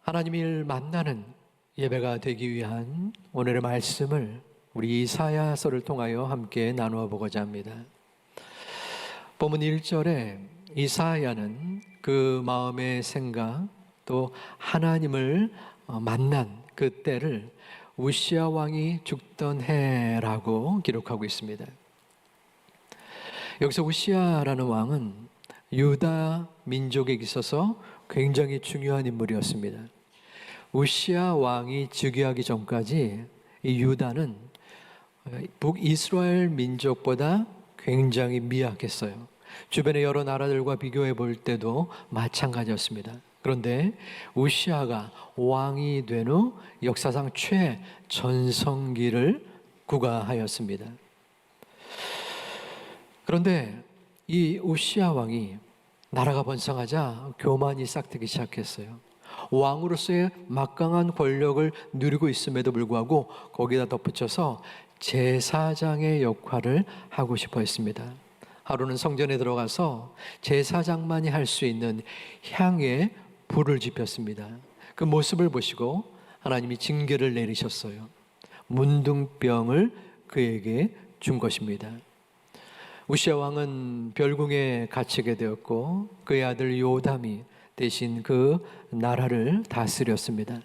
하나님을 만나는 예배가 되기 위한 오늘의 말씀을 우리 이사야서를 통하여 함께 나누어 보고자 합니다. 본문 1절에 이사야는 그 마음의 생각 또 하나님을 만난 그 때를 우시야 왕이 죽던 해라고 기록하고 있습니다. 여기서 우시야라는 왕은 유다 민족에 있어서 굉장히 중요한 인물이었습니다. 우시야 왕이 즉위하기 전까지 이 유다는 북이스라엘 민족보다 굉장히 미약했어요. 주변의 여러 나라들과 비교해 볼 때도 마찬가지였습니다. 그런데 우시야가 왕이 된 후 역사상 최전성기를 구가하였습니다. 그런데 이 우시야 왕이 나라가 번성하자 교만이 싹트기 시작했어요. 왕으로서의 막강한 권력을 누리고 있음에도 불구하고 거기다 덧붙여서 제사장의 역할을 하고 싶어 했습니다. 하루는 성전에 들어가서 제사장만이 할 수 있는 향에 불을 지폈습니다. 그 모습을 보시고 하나님이 징계를 내리셨어요. 문둥병을 그에게 준 것입니다. 우시야 왕은 별궁에 갇히게 되었고 그의 아들 요담이 대신 그 나라를 다스렸습니다.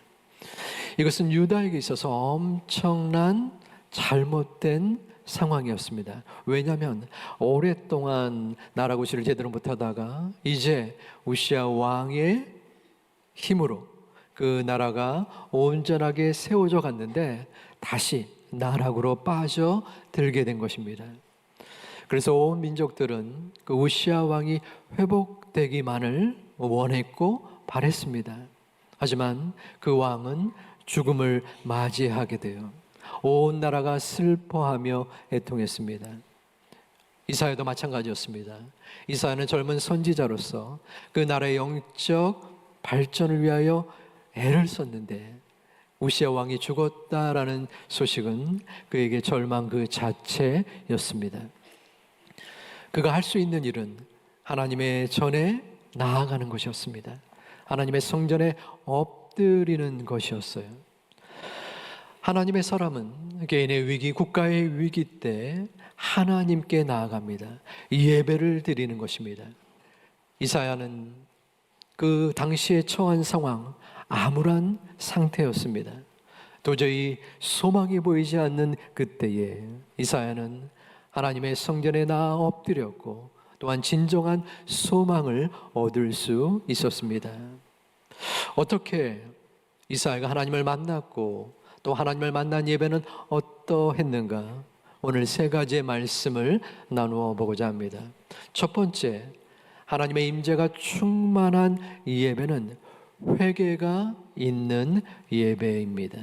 이것은 유다에게 있어서 엄청난 잘못된 상황이었습니다. 왜냐하면 오랫동안 나라 구실을 제대로 못하다가 이제 우시야 왕의 힘으로 그 나라가 온전하게 세워져 갔는데 다시 나락으로 빠져들게 된 것입니다. 그래서 온 민족들은 그 우시야 왕이 회복되기만을 원했고 바랬습니다. 하지만 그 왕은 죽음을 맞이하게 돼요. 온 나라가 슬퍼하며 애통했습니다. 이사야도 마찬가지였습니다. 이사야는 젊은 선지자로서 그 나라의 영적 발전을 위하여 애를 썼는데 우시야 왕이 죽었다라는 소식은 그에게 절망 그 자체였습니다. 그가 할 수 있는 일은 하나님의 전에 나아가는 것이었습니다. 하나님의 성전에 엎드리는 것이었어요. 하나님의 사람은 개인의 위기, 국가의 위기 때 하나님께 나아갑니다. 예배를 드리는 것입니다. 이사야는 그 당시에 처한 상황, 암울한 상태였습니다. 도저히 소망이 보이지 않는 그때에 이사야는 하나님의 성전에 나아 엎드렸고 또한 진정한 소망을 얻을 수 있었습니다. 어떻게 이사야가 하나님을 만났고 또 하나님을 만난 예배는 어떠했는가? 오늘 세 가지의 말씀을 나누어 보고자 합니다. 첫 번째, 하나님의 임재가 충만한 예배는 회개가 있는 예배입니다.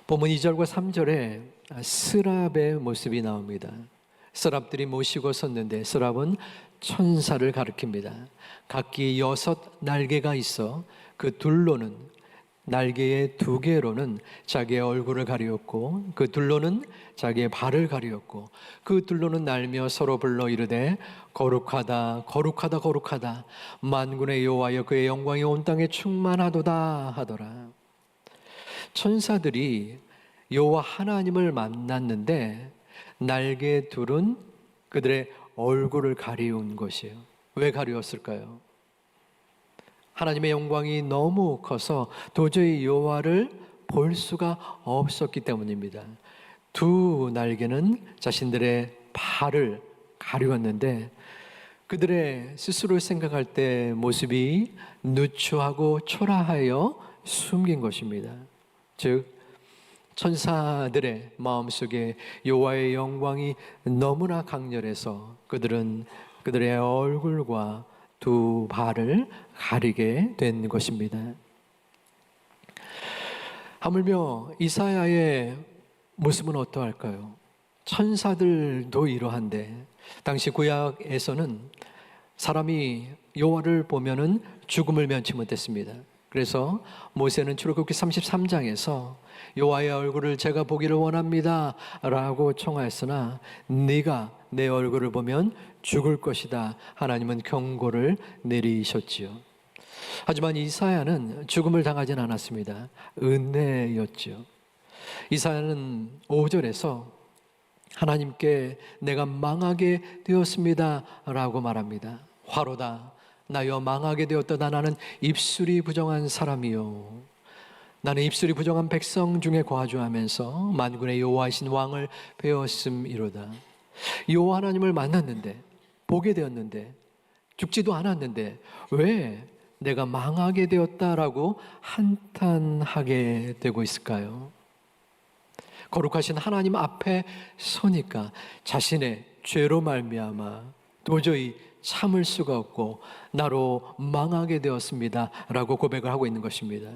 본문 2절과 3절에 스랍의 모습이 나옵니다. 스랍들이 모시고 섰는데 스랍은 천사를 가리킵니다. 각기 6 날개가 있어 그 둘로는 날개의 2개로는 자기의 얼굴을 가리었고 그 둘로는 자기의 발을 가리었고 그 둘로는 날며 서로 불러 이르되 거룩하다 거룩하다 거룩하다 만군의 여호와여 그의 영광이 온 땅에 충만하도다 하더라. 천사들이 여호와 하나님을 만났는데 날개 둘은 그들의 얼굴을 가리운 것이에요. 왜 가리웠을까요? 하나님의 영광이 너무 커서 도저히 여호와를 볼 수가 없었기 때문입니다. 2 날개는 자신들의 발을 가리웠는데 그들의 스스로 생각할 때 모습이 누추하고 초라하여 숨긴 것입니다. 즉 천사들의 마음속에 여호와의 영광이 너무나 강렬해서 그들은 그들의 얼굴과 2 발을 가리게 된 것입니다. 하물며 이사야의 모습은 어떠할까요? 천사들도 이러한데 당시 구약에서는 사람이 여호와를 보면은 죽음을 면치 못했습니다. 그래서 모세는 출애굽기 33장에서 여호와의 얼굴을 제가 보기를 원합니다 라고 청하였으나 네가 내 얼굴을 보면 죽을 것이다. 하나님은 경고를 내리셨지요. 하지만 이사야는 죽음을 당하진 않았습니다. 은혜였지요. 이사야는 5절에서 하나님께 내가 망하게 되었습니다 라고 말합니다. 화로다 나여 망하게 되었도다. 나는 입술이 부정한 사람이요 나는 입술이 부정한 백성 중에 거주하면서 만군의 여호와이신 왕을 배웠음이로다. 여호와 하나님을 만났는데 보게 되었는데 죽지도 않았는데 왜 내가 망하게 되었다라고 한탄하게 되고 있을까요? 거룩하신 하나님 앞에 서니까 자신의 죄로 말미암아 도저히 참을 수가 없고 나로 망하게 되었습니다 라고 고백을 하고 있는 것입니다.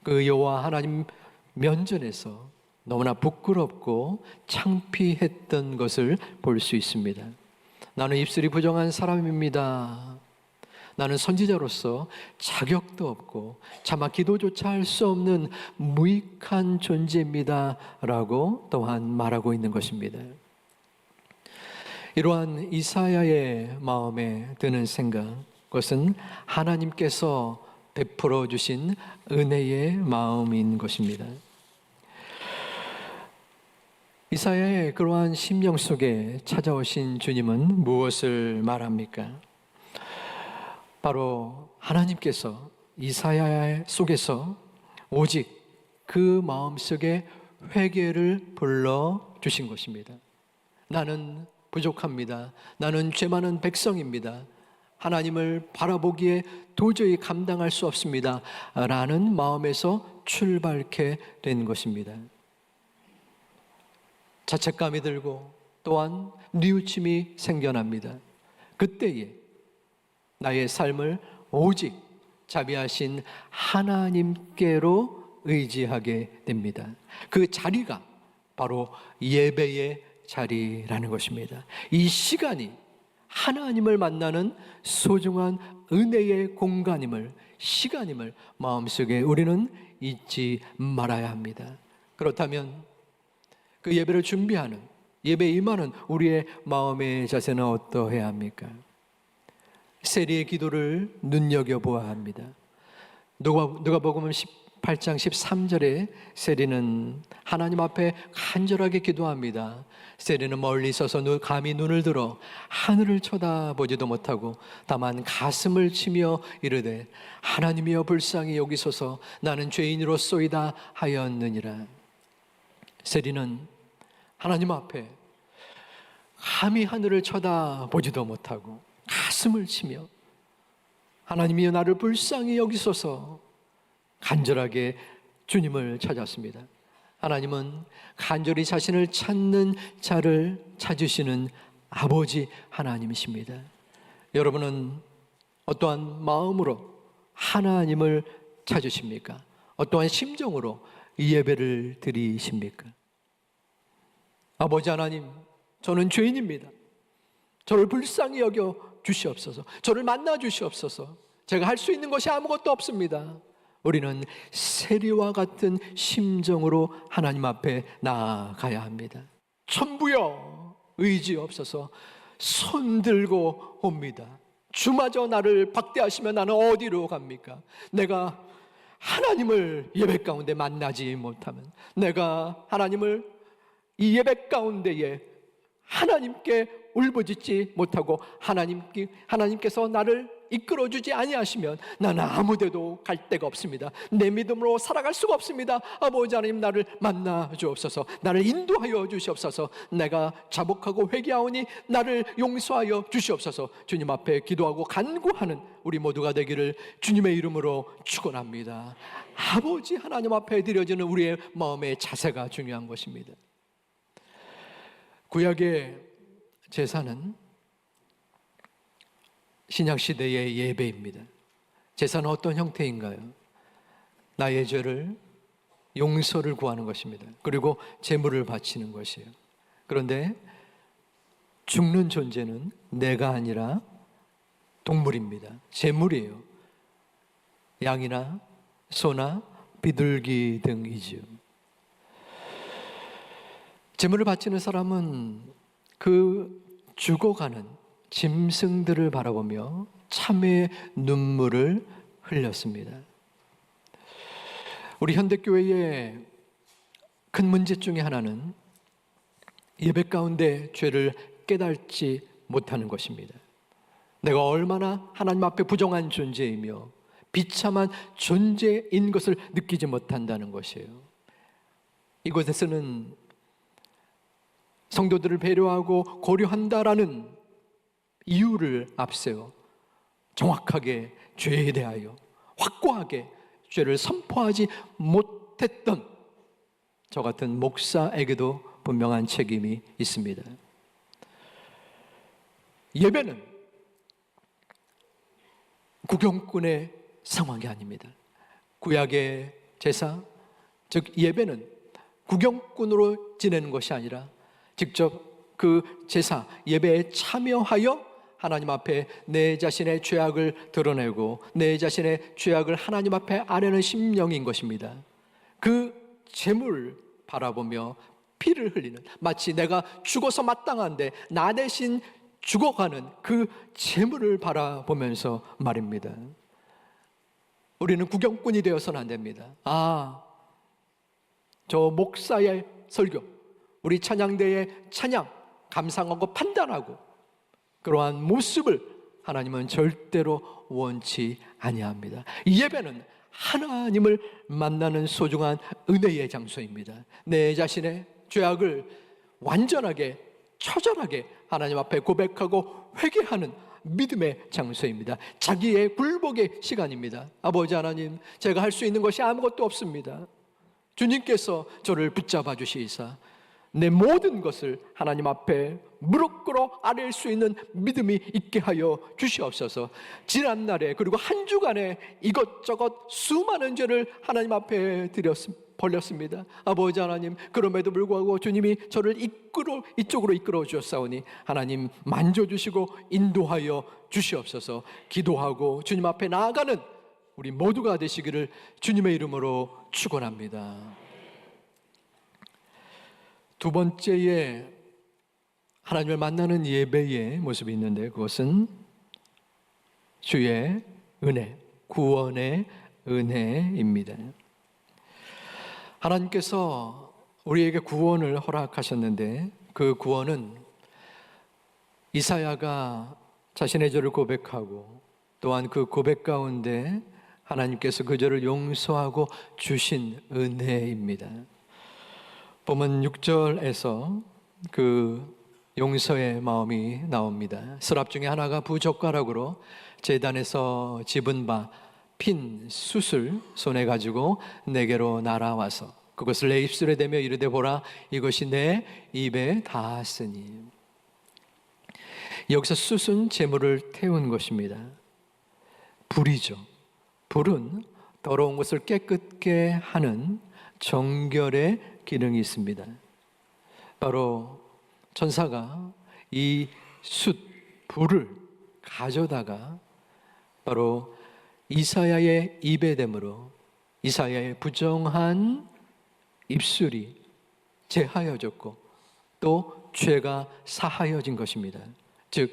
그 여호와 하나님 면전에서 너무나 부끄럽고 창피했던 것을 볼 수 있습니다. 나는 입술이 부정한 사람입니다. 나는 선지자로서 자격도 없고 차마 기도조차 할 수 없는 무익한 존재입니다 라고 또한 말하고 있는 것입니다. 이러한 이사야의 마음에 드는 생각, 그것은 하나님께서 베풀어 주신 은혜의 마음인 것입니다. 이사야의 그러한 심령 속에 찾아오신 주님은 무엇을 말합니까? 바로 하나님께서 이사야 속에서 오직 그 마음속에 회개를 불러주신 것입니다. 나는 부족합니다. 나는 죄 많은 백성입니다. 하나님을 바라보기에 도저히 감당할 수 없습니다 라는 마음에서 출발케 된 것입니다. 자책감이 들고 또한 뉘우침이 생겨납니다. 그때에 나의 삶을 오직 자비하신 하나님께로 의지하게 됩니다. 그 자리가 바로 예배의 자리라는 것입니다. 이 시간이 하나님을 만나는 소중한 은혜의 공간임을, 시간임을 마음속에 우리는 잊지 말아야 합니다. 그렇다면 그 예배를 준비하는, 예배에 임하는 우리의 마음의 자세는 어떠해야 합니까? 세리의 기도를 눈여겨보아야 합니다. 누가복음 18장 13절에 세리는 하나님 앞에 간절하게 기도합니다. 세리는 멀리 서서 감히 눈을 들어 하늘을 쳐다보지도 못하고 다만 가슴을 치며 이르되 하나님이여 불쌍히 여기소서 나는 죄인으로소이다 하였느니라. 세리는 하나님 앞에 감히 하늘을 쳐다보지도 못하고 가슴을 치며 하나님이여 나를 불쌍히 여기소서 간절하게 주님을 찾았습니다. 하나님은 간절히 자신을 찾는 자를 찾으시는 아버지 하나님이십니다. 여러분은 어떠한 마음으로 하나님을 찾으십니까? 어떠한 심정으로 이 예배를 드리십니까? 아버지 하나님, 저는 죄인입니다. 저를 불쌍히 여겨 주시옵소서. 저를 만나 주시옵소서. 제가 할 수 있는 것이 아무것도 없습니다. 우리는 세리와 같은 심정으로 하나님 앞에 나아가야 합니다. 천부여 의지없어서 손 들고 옵니다. 주마저 나를 박대하시면 나는 어디로 갑니까? 내가 하나님을 예배 가운데 만나지 못하면, 내가 하나님을 이 예배 가운데에 하나님께 울부짖지 못하고 하나님께서 나를 이끌어주지 아니하시면 나는 아무데도 갈 데가 없습니다. 내 믿음으로 살아갈 수가 없습니다. 아버지 하나님, 나를 만나 주옵소서. 나를 인도하여 주시옵소서. 내가 자복하고 회개하오니 나를 용서하여 주시옵소서. 주님 앞에 기도하고 간구하는 우리 모두가 되기를 주님의 이름으로 축원합니다. 아버지 하나님 앞에 드려지는 우리의 마음의 자세가 중요한 것입니다. 구약의 제사는 신약시대의 예배입니다. 제사는 어떤 형태인가요? 나의 죄를, 용서를 구하는 것입니다. 그리고 제물을 바치는 것이에요. 그런데 죽는 존재는 내가 아니라 동물입니다. 제물이에요. 양이나 소나 비둘기 등이지요. 제물을 바치는 사람은 그 죽어가는 짐승들을 바라보며 참회의 눈물을 흘렸습니다. 우리 현대교회의 큰 문제 중에 하나는 예배 가운데 죄를 깨닫지 못하는 것입니다. 내가 얼마나 하나님 앞에 부정한 존재이며 비참한 존재인 것을 느끼지 못한다는 것이에요. 이곳에서는 성도들을 배려하고 고려한다라는 이유를 앞세워 정확하게 죄에 대하여 확고하게 죄를 선포하지 못했던 저 같은 목사에게도 분명한 책임이 있습니다. 예배는 구경꾼의 상황이 아닙니다. 구약의 제사, 즉 예배는 구경꾼으로 지내는 것이 아니라 직접 그 제사, 예배에 참여하여 하나님 앞에 내 자신의 죄악을 드러내고 내 자신의 죄악을 하나님 앞에 아뢰는 심령인 것입니다. 그 제물을 바라보며 피를 흘리는, 마치 내가 죽어서 마땅한데 나 대신 죽어가는 그 제물을 바라보면서 말입니다. 우리는 구경꾼이 되어서는 안 됩니다. 저 목사의 설교, 우리 찬양대의 찬양 감상하고 판단하고 그러한 모습을 하나님은 절대로 원치 아니합니다. 이 예배는 하나님을 만나는 소중한 은혜의 장소입니다. 내 자신의 죄악을 완전하게 처절하게 하나님 앞에 고백하고 회개하는 믿음의 장소입니다. 자기의 굴복의 시간입니다. 아버지 하나님, 제가 할 수 있는 것이 아무것도 없습니다. 주님께서 저를 붙잡아 주시이사 내 모든 것을 하나님 앞에 무릎 꿇어 아뢰일 수 있는 믿음이 있게 하여 주시옵소서. 지난날에 그리고 한 주간에 이것저것 수많은 죄를 하나님 앞에 벌렸습니다. 아버지 하나님, 그럼에도 불구하고 주님이 저를 이쪽으로 이끌어 주셨사오니 하나님 만져주시고 인도하여 주시옵소서. 기도하고 주님 앞에 나아가는 우리 모두가 되시기를 주님의 이름으로 축원합니다. 두 번째에 하나님을 만나는 예배의 모습이 있는데 그것은 주의 은혜, 구원의 은혜입니다. 하나님께서 우리에게 구원을 허락하셨는데 그 구원은 이사야가 자신의 죄를 고백하고 또한 그 고백 가운데 하나님께서 그 죄를 용서하고 주신 은혜입니다. 보면 6절에서 그 용서의 마음이 나옵니다. 서랍 중에 하나가 부젓가락으로 제단에서 집은 바 핀 숯을 손에 가지고 내게로 날아와서 그것을 내 입술에 대며 이르되 보라 이것이 내 입에 닿았으니. 여기서 숯은 재물을 태운 것입니다. 불이죠. 불은 더러운 것을 깨끗게 하는 정결의 기능이 있습니다. 바로 천사가 이 숯, 불을 가져다가 바로 이사야의 입에 대므로 이사야의 부정한 입술이 제하여졌고 또 죄가 사하여진 것입니다. 즉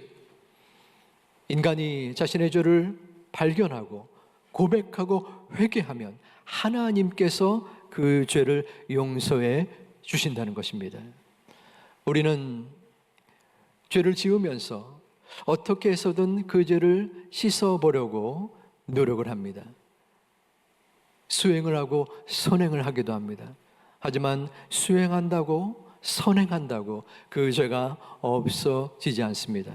인간이 자신의 죄를 발견하고 고백하고 회개하면 하나님께서 그 죄를 용서해 주신다는 것입니다. 우리는 죄를 지으면서 어떻게 해서든 그 죄를 씻어보려고 노력을 합니다. 수행을 하고 선행을 하기도 합니다. 하지만 수행한다고 선행한다고 그 죄가 없어지지 않습니다.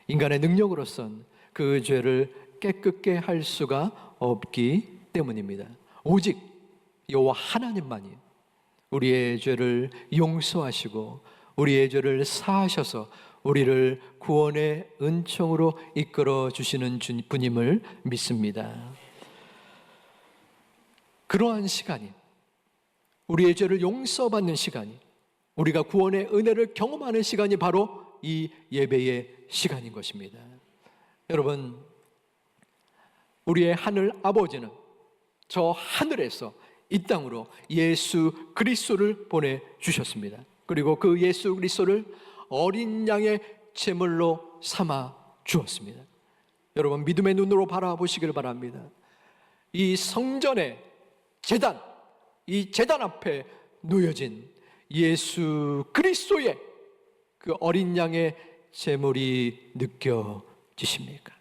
인간의 능력으로선 그 죄를 깨끗게 할 수가 없기 때문입니다. 오직 여호와 하나님만이 우리의 죄를 용서하시고 우리의 죄를 사하셔서 우리를 구원의 은총으로 이끌어 주시는 분임을 믿습니다. 그러한 시간이, 우리의 죄를 용서받는 시간이, 우리가 구원의 은혜를 경험하는 시간이 바로 이 예배의 시간인 것입니다. 여러분, 우리의 하늘 아버지는 저 하늘에서 이 땅으로 예수 그리스도를 보내주셨습니다. 그리고 그 예수 그리스도를 어린 양의 제물로 삼아 주었습니다. 여러분, 믿음의 눈으로 바라보시길 바랍니다. 이 성전의 제단, 이 제단 앞에 놓여진 예수 그리스도의 그 어린 양의 제물이 느껴지십니까?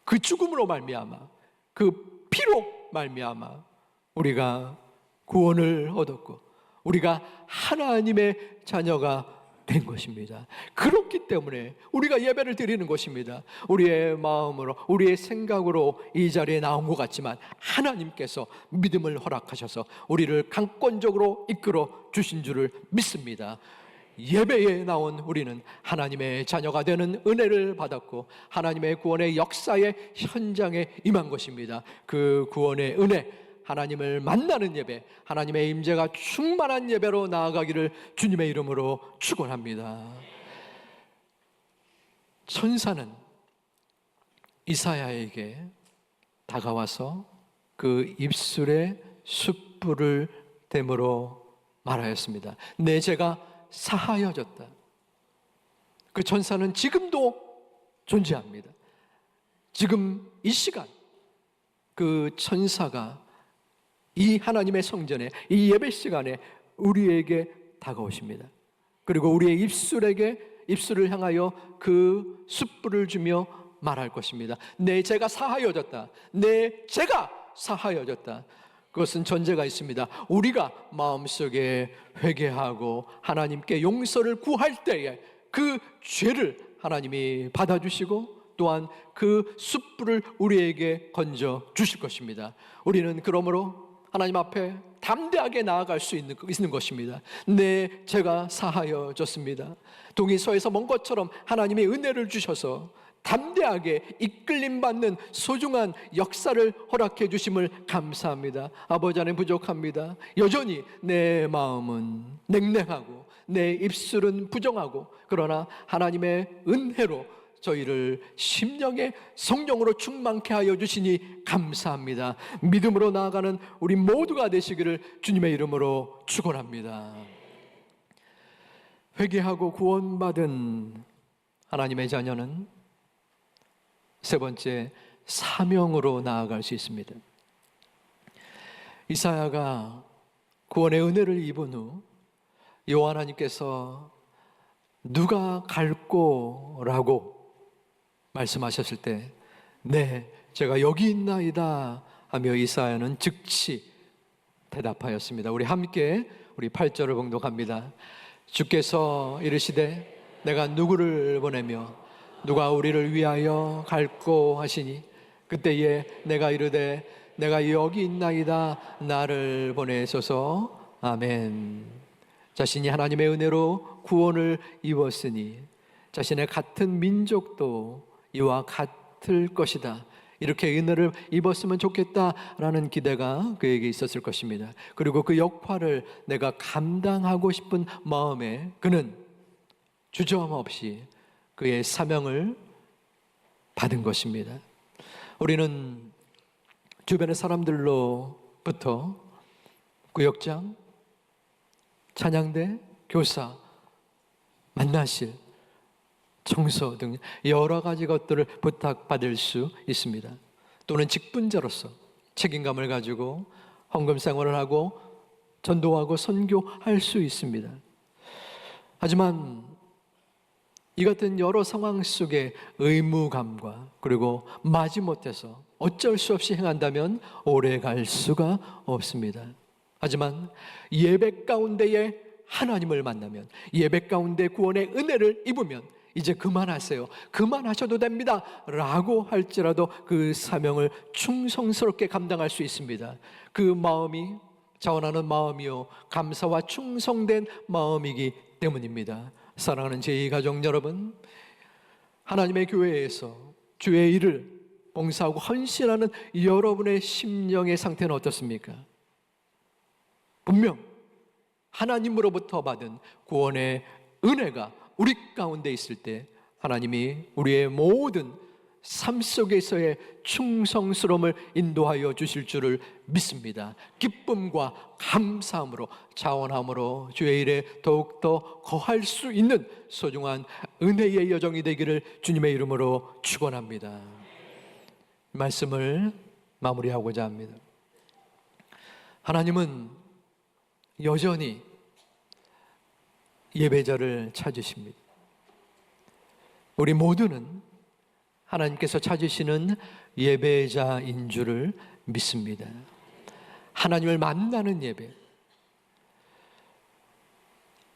그 죽음으로 말미암아, 그 피로 말미암아 우리가 구원을 얻었고 우리가 하나님의 자녀가 된 것입니다. 그렇기 때문에 우리가 예배를 드리는 것입니다. 우리의 마음으로, 우리의 생각으로 이 자리에 나온 것 같지만 하나님께서 믿음을 허락하셔서 우리를 강권적으로 이끌어 주신 줄을 믿습니다. 예배에 나온 우리는 하나님의 자녀가 되는 은혜를 받았고 하나님의 구원의 역사의 현장에 임한 것입니다. 그 구원의 은혜, 하나님을 만나는 예배, 하나님의 임재가 충만한 예배로 나아가기를 주님의 이름으로 축원합니다. 천사는 이사야에게 다가와서 그 입술에 숯불을 대므로 말하였습니다. 내 죄가 사하여졌다. 그 천사는 지금도 존재합니다. 지금 이 시간 그 천사가 이 하나님의 성전에, 이 예배 시간에 우리에게 다가오십니다. 그리고 우리의 입술을 향하여 그 숯불을 주며 말할 것입니다. 내 죄가 사하여졌다. 내 죄가 사하여졌다. 그것은 전제가 있습니다. 우리가 마음속에 회개하고 하나님께 용서를 구할 때에 그 죄를 하나님이 받아주시고 또한 그 숯불을 우리에게 건져 주실 것입니다. 우리는 그러므로 하나님 앞에 담대하게 나아갈 수 있는 것입니다. 내 죄가 사하여졌습니다. 동이서에서 먼 것처럼 하나님의 은혜를 주셔서 담대하게 이끌림받는 소중한 역사를 허락해 주심을 감사합니다. 아버지 안에 부족합니다. 여전히 내 마음은 냉랭하고 내 입술은 부정하고 그러나 하나님의 은혜로 저희를 심령의 성령으로 충만케 하여 주시니 감사합니다. 믿음으로 나아가는 우리 모두가 되시기를 주님의 이름으로 축원합니다. 회개하고 구원받은 하나님의 자녀는 세 번째, 사명으로 나아갈 수 있습니다. 이사야가 구원의 은혜를 입은 후 여호와 하나님께서 누가 갈꼬라고 말씀하셨을 때 네, 제가 여기 있나이다 하며 이사야는 즉시 대답하였습니다. 우리 함께 우리 8절을 봉독합니다. 주께서 이르시되 내가 누구를 보내며 누가 우리를 위하여 갈꼬 하시니 그때에 내가 이르되 내가 여기 있나이다 나를 보내소서. 아멘. 자신이 하나님의 은혜로 구원을 입었으니 자신의 같은 민족도 이와 같을 것이다. 이렇게 은혜를 입었으면 좋겠다라는 기대가 그에게 있었을 것입니다. 그리고 그 역할을 내가 감당하고 싶은 마음에 그는 주저함 없이 그의 사명을 받은 것입니다. 우리는 주변의 사람들로부터 구역장, 찬양대, 교사, 만나실, 청소 등 여러 가지 것들을 부탁받을 수 있습니다. 또는 직분자로서 책임감을 가지고 헌금 생활을 하고 전도하고 선교할 수 있습니다. 하지만 이 같은 여러 상황 속에 의무감과 그리고 마지못해서 어쩔 수 없이 행한다면 오래 갈 수가 없습니다. 하지만 예배 가운데에 하나님을 만나면, 예배 가운데 구원의 은혜를 입으면 이제 그만하세요, 그만하셔도 됩니다 라고 할지라도 그 사명을 충성스럽게 감당할 수 있습니다. 그 마음이 자원하는 마음이요 감사와 충성된 마음이기 때문입니다. 사랑하는 제2가족 여러분, 하나님의 교회에서 주의 일을 봉사하고 헌신하는 여러분의 심령의 상태는 어떻습니까? 분명 하나님으로부터 받은 구원의 은혜가 우리 가운데 있을 때 하나님이 우리의 모든 삶 속에서의 충성스러움을 인도하여 주실 줄을 믿습니다. 기쁨과 감사함으로 자원함으로 주의 일에 더욱더 거할 수 있는 소중한 은혜의 여정이 되기를 주님의 이름으로 축원합니다. 말씀을 마무리하고자 합니다. 하나님은 여전히 예배자를 찾으십니다. 우리 모두는 하나님께서 찾으시는 예배자인 줄을 믿습니다. 하나님을 만나는 예배,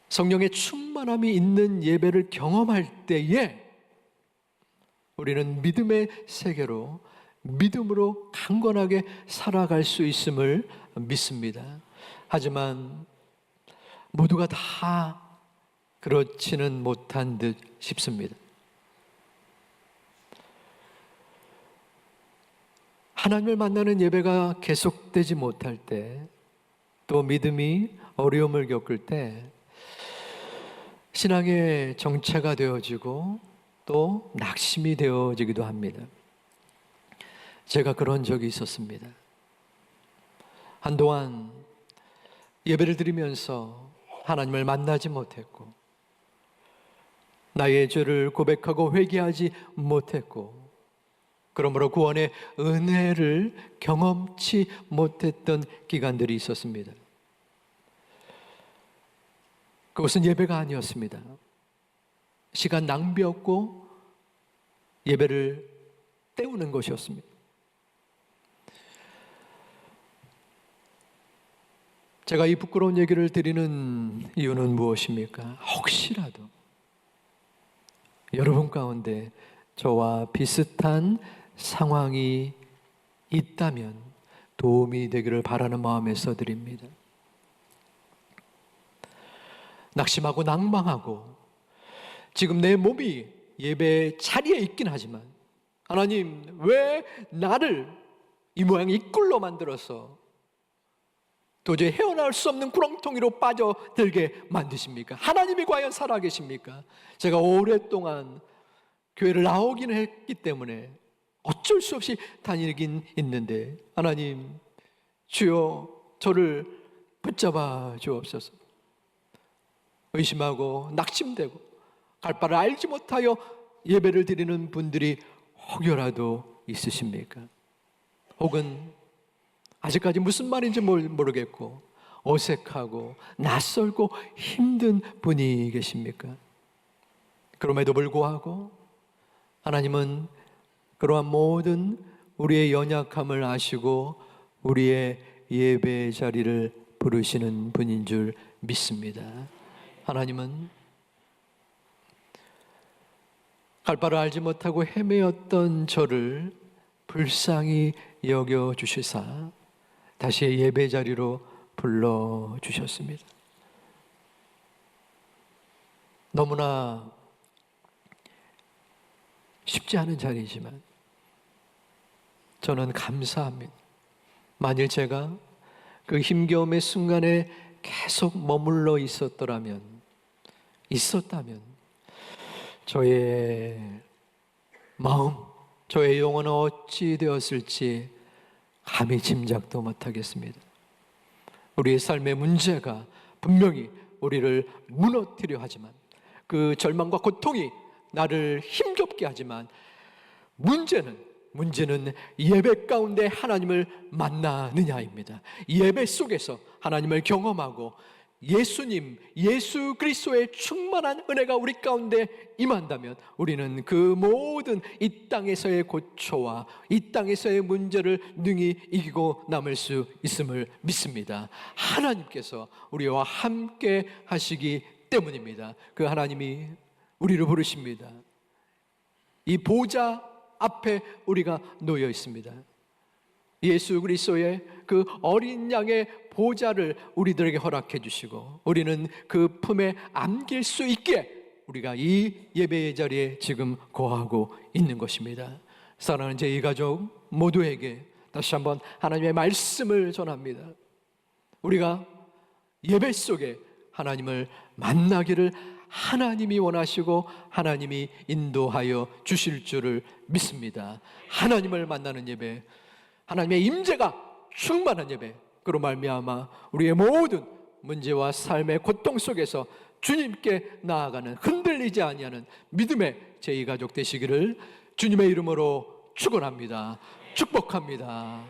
성령의 충만함이 있는 예배를 경험할 때에 우리는 믿음의 세계로, 믿음으로 강건하게 살아갈 수 있음을 믿습니다. 하지만 모두가 다 그렇지는 못한 듯 싶습니다. 하나님을 만나는 예배가 계속되지 못할 때, 또 믿음이 어려움을 겪을 때 신앙의 정체가 되어지고 또 낙심이 되어지기도 합니다. 제가 그런 적이 있었습니다. 한동안 예배를 드리면서 하나님을 만나지 못했고, 나의 죄를 고백하고 회개하지 못했고, 그러므로 구원의 은혜를 경험치 못했던 기간들이 있었습니다. 그것은 예배가 아니었습니다. 시간 낭비였고 예배를 때우는 것이었습니다. 제가 이 부끄러운 얘기를 드리는 이유는 무엇입니까? 혹시라도 여러분 가운데 저와 비슷한 상황이 있다면 도움이 되기를 바라는 마음에서 드립니다. 낙심하고 낭망하고 지금 내 몸이 예배 자리에 있긴 하지만, 하나님 왜 나를 이 모양 이 꼴로 만들어서 도저히 헤어나올 수 없는 구렁텅이로 빠져들게 만드십니까? 하나님이 과연 살아계십니까? 제가 오랫동안 교회를 나오긴 했기 때문에 어쩔 수 없이 다니긴 있는데, 하나님 주여 저를 붙잡아 주옵소서. 의심하고 낙심되고 갈 바를 알지 못하여 예배를 드리는 분들이 혹여라도 있으십니까? 혹은 아직까지 무슨 말인지 모르겠고 어색하고 낯설고 힘든 분이 계십니까? 그럼에도 불구하고 하나님은 그러한 모든 우리의 연약함을 아시고 우리의 예배 자리를 부르시는 분인 줄 믿습니다. 하나님은 갈 바를 알지 못하고 헤매었던 저를 불쌍히 여겨주시사 다시 예배 자리로 불러주셨습니다. 너무나 쉽지 않은 자리이지만 저는 감사합니다. 만일 제가 그 힘겨움의 순간에 계속 머물러 있었다면 저의 마음, 저의 영혼은 어찌 되었을지 감히 짐작도 못하겠습니다. 우리의 삶의 문제가 분명히 우리를 무너뜨려 하지만, 그 절망과 고통이 나를 힘겹게 하지만, 문제는 예배 가운데 하나님을 만나느냐입니다. 예배 속에서 하나님을 경험하고 예수 그리스도의 충만한 은혜가 우리 가운데 임한다면 우리는 그 모든 이 땅에서의 고초와 이 땅에서의 문제를 능히 이기고 남을 수 있음을 믿습니다. 하나님께서 우리와 함께 하시기 때문입니다. 그 하나님이 우리를 부르십니다. 이 보좌 앞에 우리가 놓여 있습니다. 예수 그리스도의 그 어린 양의 보좌를 우리들에게 허락해 주시고 우리는 그 품에 안길 수 있게 우리가 이 예배의 자리에 지금 거하고 있는 것입니다. 사랑하는 제 이 가족 모두에게 다시 한번 하나님의 말씀을 전합니다. 우리가 예배 속에 하나님을 만나기를 하나님이 원하시고 하나님이 인도하여 주실 줄을 믿습니다. 하나님을 만나는 예배, 하나님의 임재가 충만한 예배, 그로 말미암아 우리의 모든 문제와 삶의 고통 속에서 주님께 나아가는, 흔들리지 아니하는 믿음의 제2가족 되시기를 주님의 이름으로 축원합니다. 축복합니다.